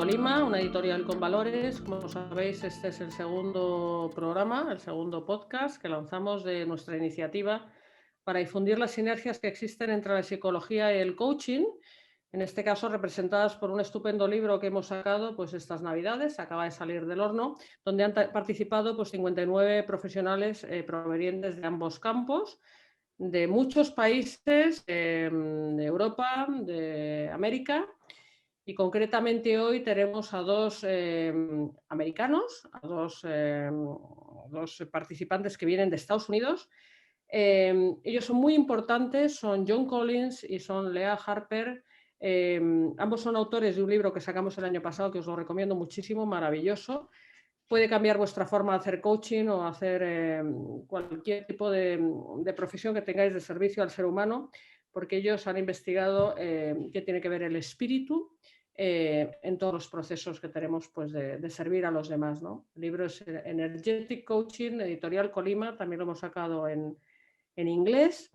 Colima, una editorial con valores. Como sabéis, este es el segundo programa, el segundo podcast que lanzamos de nuestra iniciativa para difundir las sinergias que existen entre la psicología y el coaching, en este caso representadas por un estupendo libro que hemos sacado pues estas Navidades, acaba de salir del horno, donde han participado pues 59 profesionales provenientes de ambos campos, de muchos países de Europa, de América, y concretamente hoy tenemos a dos americanos, a dos participantes que vienen de Estados Unidos. Ellos son muy importantes, son John Collins y son Lea Harper. Ambos son autores de un libro que sacamos el año pasado, que os lo recomiendo muchísimo, maravilloso. Puede cambiar vuestra forma de hacer coaching o hacer cualquier tipo de profesión que tengáis de servicio al ser humano, porque ellos han investigado qué tiene que ver el espíritu en todos los procesos que tenemos pues, de servir a los demás, ¿no? El libro es Energético, Coaching, editorial Colima, también lo hemos sacado en inglés.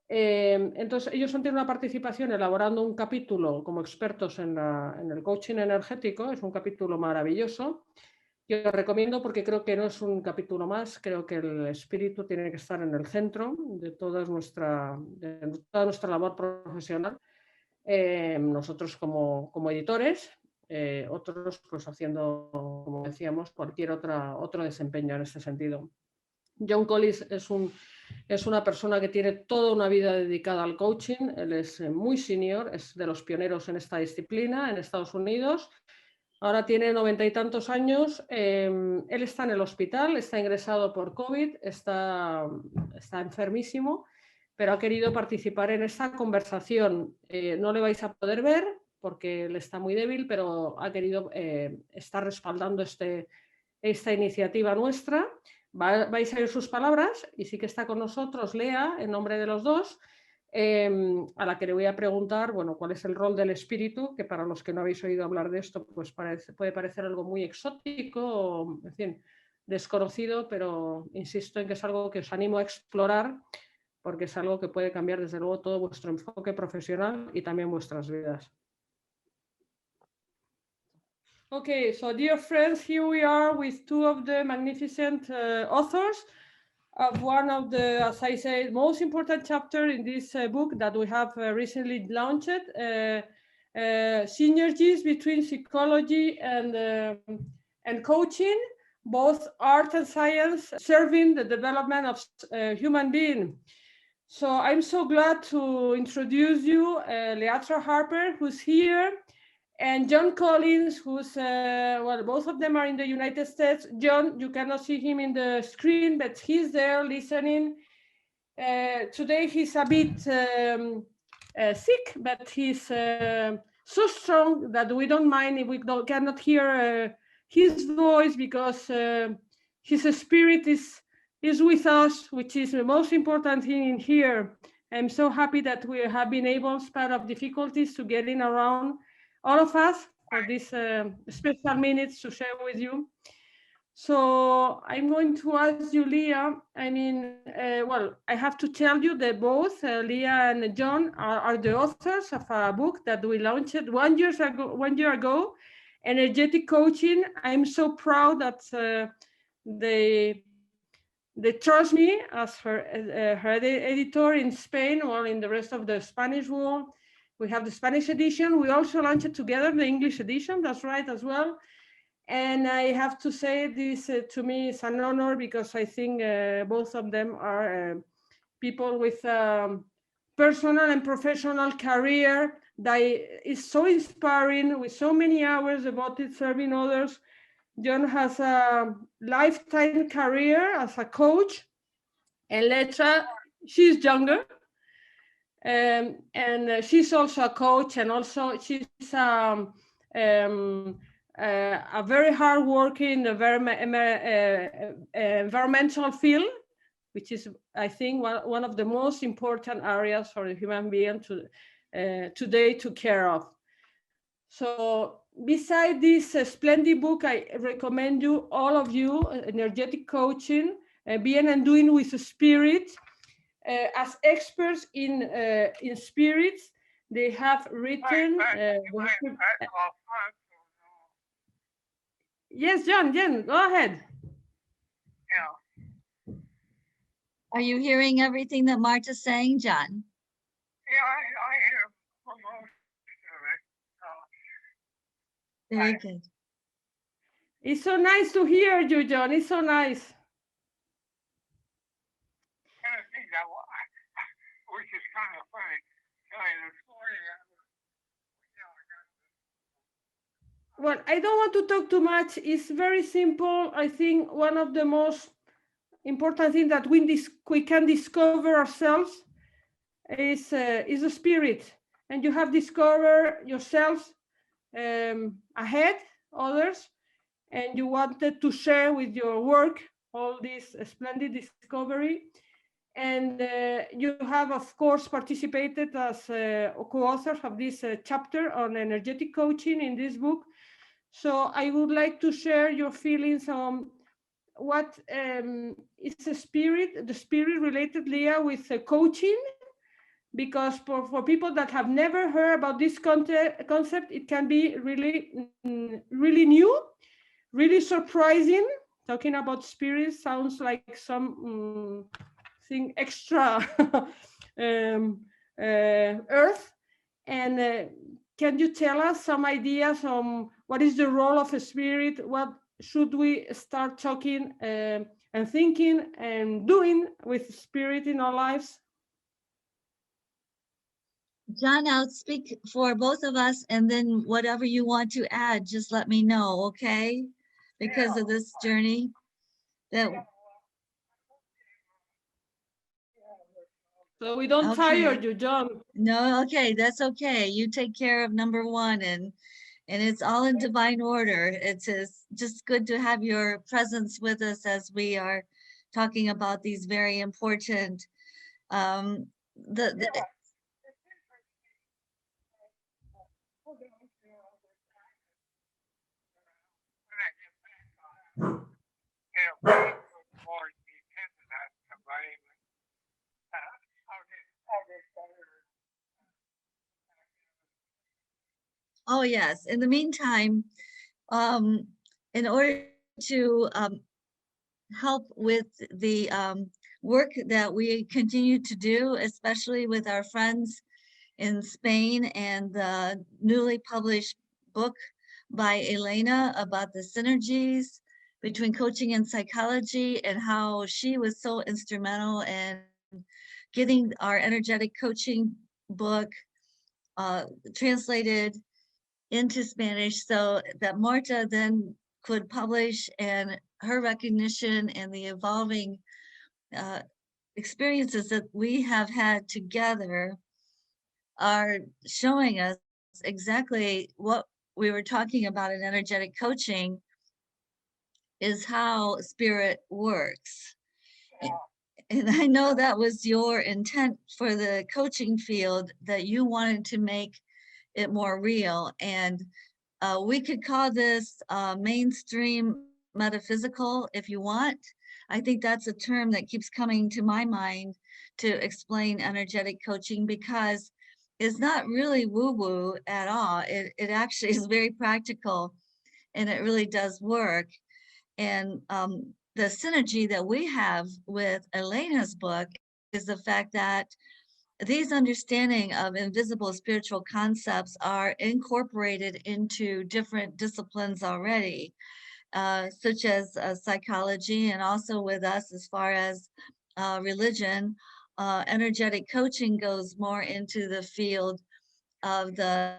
Entonces, ellos han tenido una participación elaborando un capítulo como expertos en el coaching energético, es un capítulo maravilloso. Yo lo recomiendo porque creo que no es un capítulo más, creo que el espíritu tiene que estar en el centro de toda nuestra labor profesional. Nosotros como editores, otros pues haciendo, como decíamos, cualquier otro desempeño en este sentido. John Collins es una persona que tiene toda una vida dedicada al coaching, él es muy senior, es de los pioneros en esta disciplina en Estados Unidos. Ahora tiene 90 y tantos años, él está en el hospital, está ingresado por COVID, está enfermísimo, pero ha querido participar en esta conversación. No le vais a poder ver porque él está muy débil, pero ha querido estar respaldando esta iniciativa nuestra. Vais a oír sus palabras y sí que está con nosotros Lea, en nombre de los dos, a la que le voy a preguntar, bueno, cuál es el rol del espíritu, que para los que no habéis oído hablar de esto, pues puede parecer algo muy exótico o, en fin, desconocido, pero insisto en que es algo que os animo a explorar, porque es algo que puede cambiar desde luego todo vuestro enfoque profesional y también vuestras vidas. Okay, so dear friends, here we are with two of the magnificent authors of one of the, as I say, most important chapter in this book that we have recently launched, Synergies between Psychology and Coaching, both art and science, serving the development of human being. So I'm so glad to introduce you Lea Harper, who's here, and John Collins, who's, well, both of them are in the United States. John, you cannot see him in the screen, but he's there listening. Today he's a bit sick, but he's so strong that we don't mind if we cannot hear his voice, because his spirit is with us, which is the most important thing in here. I'm so happy that we have been able, in spite of difficulties, to get in around all of us for these special minutes to share with you. So I'm going to ask you, Lea, I mean, well, I have to tell you that both Lea and John are the authors of a book that we launched 1 year ago, Energetic Coaching. I'm so proud that they trust me as her editor in Spain or in the rest of the Spanish world. We have the Spanish edition. We also launched it together, the English edition, that's right, as well. And I have to say this to me is an honor, because I think both of them are people with personal and professional career that is so inspiring, with so many hours devoted serving others. John has a lifetime career as a coach, and Letra, she's younger. And she's also a coach, and also she's a very hard working environmental field, which is, I think, one of the most important areas for the human being today to care of. So beside this splendid book, I recommend you, all of you, Energetic Coaching, Being and Doing with Spirit. As experts in spirits, they have written. Yes, John, go ahead. Yeah. Are you hearing everything that Marta's saying, John? Yeah, I hear most of it. Very good. It's so nice to hear you, John. It's so nice. Kind of thing that which is kind of funny. This morning, Well, I don't want to talk too much. It's very simple. I think one of the most important things that we can discover ourselves is the spirit. And you have discovered yourselves ahead, others, and you wanted to share with your work all this splendid discovery. And you have, of course, participated as co-authors of this chapter on energetic coaching in this book. So I would like to share your feelings on what is the spirit related, Lea, with coaching, because for people that have never heard about this concept, it can be really new, really surprising. Talking about spirit sounds like some thing extra earth. And can you tell us some ideas on what is the role of a spirit? What should we start talking and thinking and doing with spirit in our lives? John, I'll speak for both of us, and then whatever you want to add, just let me know, okay? Because of this journey that. So we don't tire you, John. No, okay, that's okay. You take care of number one, and it's all in divine order. It's just good to have your presence with us as we are talking about these very important the Oh, yes. In the meantime, in order to help with the work that we continue to do, especially with our friends in Spain and the newly published book by Elena about the synergies between coaching and psychology, and how she was so instrumental in getting our energetic coaching book translated into Spanish so that Marta then could publish, and her recognition and the evolving experiences that we have had together are showing us exactly what we were talking about in energetic coaching is how spirit works. And I know that was your intent for the coaching field, that you wanted to make it more real. And we could call this mainstream metaphysical if you want. I think that's a term that keeps coming to my mind to explain energetic coaching, because it's not really woo-woo at all. It actually is very practical, and it really does work. And the synergy that we have with Elena's book is the fact that these understanding of invisible spiritual concepts are incorporated into different disciplines already, such as psychology, and also with us as far as religion. Energetic coaching goes more into the field of the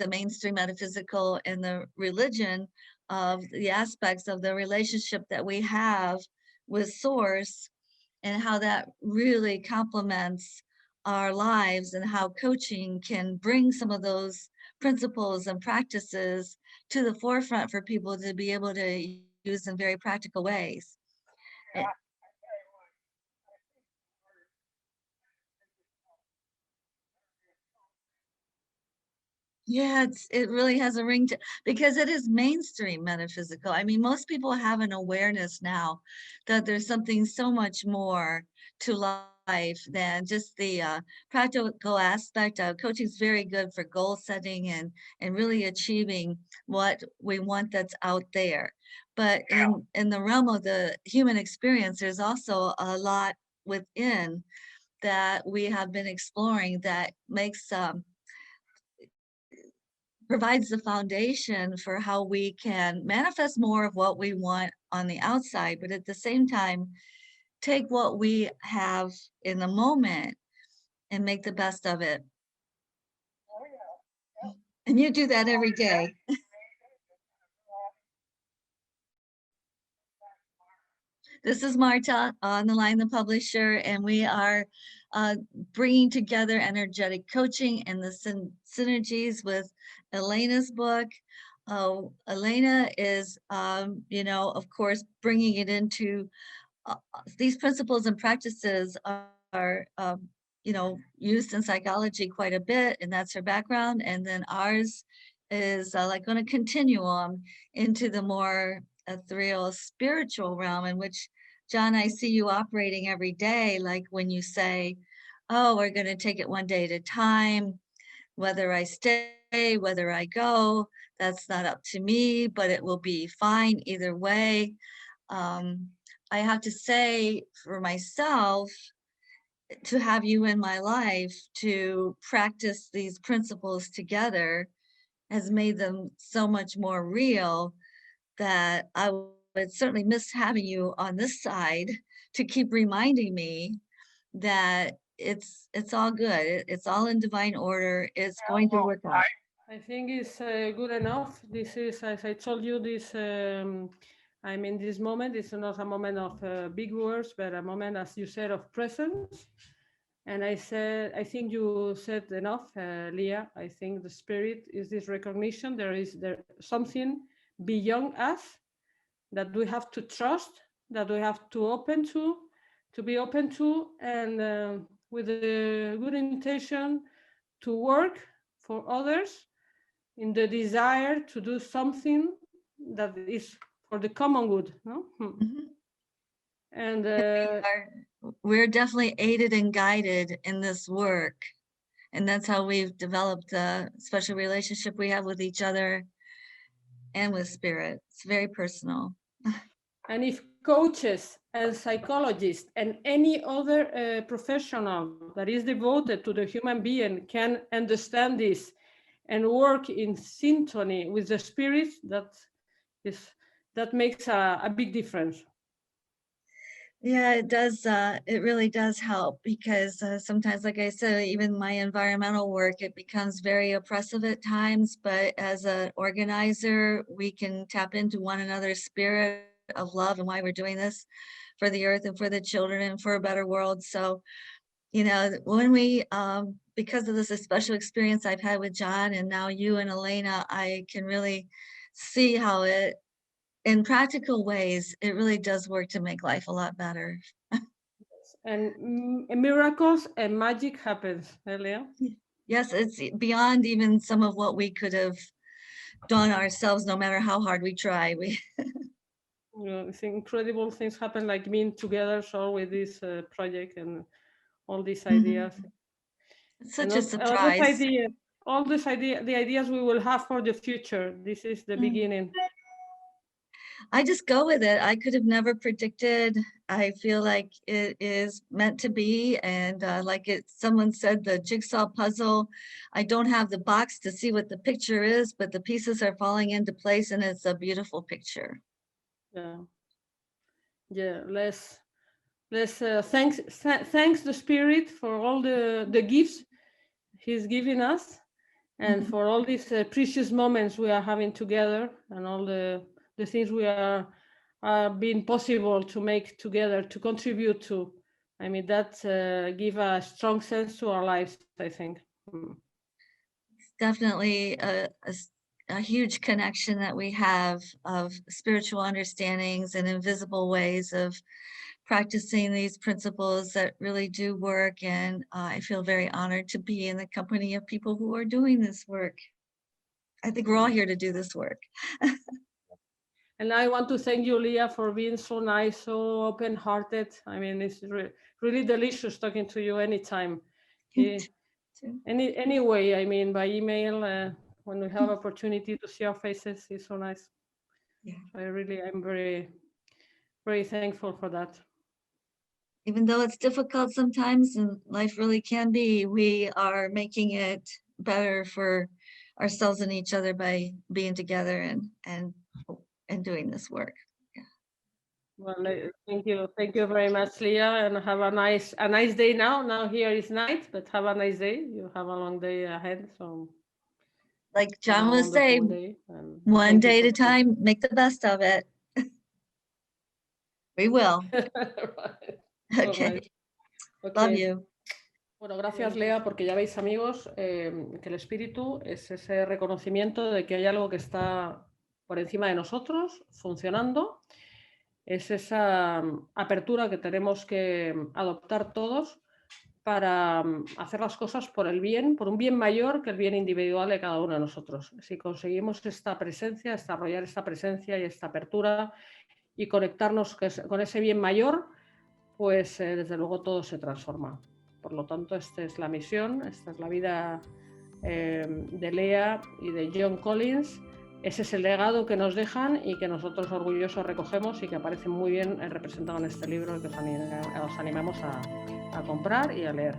mainstream metaphysical and the religion of the aspects of the relationship that we have with Source, and how that really complements our lives, and how coaching can bring some of those principles and practices to the forefront for people to be able to use in very practical ways. Yeah, it really has a ring to, because it is mainstream metaphysical. I mean, most people have an awareness now that there's something so much more to life than just the practical aspect of coaching. Is very good for goal setting and really achieving what we want that's out there. But in the realm of the human experience, there's also a lot within that we have been exploring that makes provides the foundation for how we can manifest more of what we want on the outside, but at the same time take what we have in the moment and make the best of it. And you do that every day. This is Marta on the line, the publisher, and we are bringing together energetic coaching and the synergies with Elena's book. Elena is, of course, bringing it into these principles and practices are used in psychology quite a bit, and that's her background. And then ours is like going to continue on into the more ethereal spiritual realm, in which, John, I see you operating every day, like when you say, oh, we're going to take it one day at a time, whether I stay, whether I go, that's not up to me, but it will be fine either way. I have to say for myself, to have you in my life to practice these principles together has made them so much more real that I would certainly miss having you on this side to keep reminding me that it's all good. It's all in divine order. It's going to work out. I think it's good enough. This is, as I told you, this this moment is not a moment of big words, but a moment, as you said, of presence. And I think you said enough, Lea. I think the spirit is this recognition. There is something beyond us that we have to trust, that we have to be open to, and with a good intention to work for others in the desire to do something that is for the common good. No? Mm-hmm. And we're definitely aided and guided in this work. And that's how we've developed a special relationship we have with each other and with spirit. It's very personal. And if coaches and psychologists and any other professional that is devoted to the human being can understand this and work in synchrony with the spirit, that makes a big difference. Yeah, it does. It really does help, because sometimes, like I said, even my environmental work, it becomes very oppressive at times. But as an organizer, we can tap into one another's spirit of love and why we're doing this for the earth and for the children and for a better world. So, when we, because of this special experience I've had with John and now you and Elena, I can really see how it, in practical ways, it really does work to make life a lot better. And miracles and magic happens, Lea? Yes, it's beyond even some of what we could have done ourselves, no matter how hard we try. It's incredible things happen, like being together so with this project and all these ideas. It's such a surprise. All these ideas, the ideas we will have for the future. This is the beginning. I just go with it. I could have never predicted. I feel like it is meant to be. And someone said, the jigsaw puzzle, I don't have the box to see what the picture is, but the pieces are falling into place and it's a beautiful picture. Yeah. Let's thanks the spirit for all the gifts he's giving us, and for all these precious moments we are having together, and all the things we are being possible to make together, to contribute to. I mean, that give a strong sense to our lives, I think. It's definitely a huge connection that we have of spiritual understandings and invisible ways of practicing these principles that really do work. And I feel very honored to be in the company of people who are doing this work. I think we're all here to do this work. And I want to thank you, Lea, for being so nice, so open-hearted. I mean, it's really delicious talking to you anytime. Any way, I mean, by email, when we have opportunity to see our faces, it's so nice. Yeah. So I'm very, very thankful for that. Even though it's difficult sometimes, and life really can be, we are making it better for ourselves and each other by being together and doing this work. Yeah. Well, thank you very much, Lea, and have a nice day now. Now here is night, but have a nice day. You have a long day ahead, so. Like John was saying, one day at a time, make the best of it. We will. Right. Okay. Right. Love you. Bueno, gracias, Lea, porque ya veis, amigos, que el espíritu es ese reconocimiento de que hay algo que está por encima de nosotros, funcionando. Es esa apertura que tenemos que adoptar todos para hacer las cosas por el bien, por un bien mayor que el bien individual de cada uno de nosotros. Si conseguimos esta presencia, desarrollar esta presencia y esta apertura y conectarnos con ese bien mayor, pues desde luego todo se transforma. Por lo tanto, esta es la misión, esta es la vida de Lea y de John Collings. Ese es el legado que nos dejan y que nosotros orgullosos recogemos y que aparece muy bien representado en este libro que os animamos a comprar y a leer.